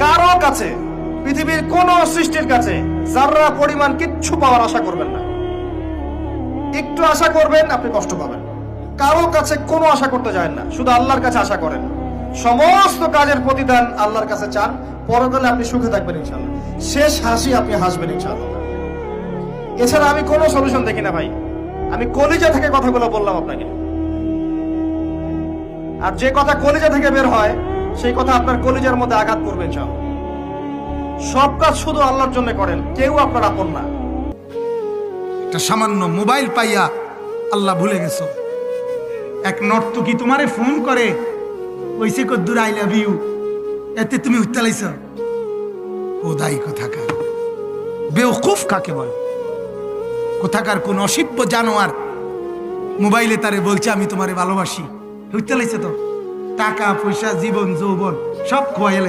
কারো কাছে, পৃথিবীর কোন সৃষ্টির কাছে যারা পরিমাণ কিচ্ছু পাওয়ার আশা করবেন না। একটু আশা করবেন, আপনি কষ্ট পাবেন। কারো কাছে কোনো আশা করতে যায় না, শুধু আল্লাহর কাছে আশা করেন। সমস্ত কাজের প্রতিদান আল্লাহর কাছে চান, পরকালে আপনি সুখে থাকবেন ইনশাআল্লাহ। শেষ হাসি আপনি হাসবেন ইনশাআল্লাহ। এছাড়া আমি কোনো সলিউশন দেখি না ভাই। আমি কলিজা থেকে কথাগুলো বললাম আপনাকে। আর যে কথা কলিজা থেকে বের হয়, সেই কথা আপনার কলিজার মধ্যে আঘাত করবে ইনশাআল্লাহ। সব কাজ শুধু আল্লাহর জন্য করেন, কেউ আপনার আপন না। একটা সামান্য মোবাইল পাইয়া আল্লাহ ভুলে গেছো। এক নর্তকী তোমারে ফোন করে, ওইসে কদ্দুর আই লাভ ইউ, এতে তুমি উত্তালাইছ। ও দায়ী কোথাকার বেওকুফ কাকে বলে? কোথাকার কোন অসিব্য জানোয়ার মোবাইলে তারে বলছে আমি তোমারে ভালোবাসি, উত্তালাইছে তো। টাকা পয়সা জীবন যৌবন সব খোয়াইলে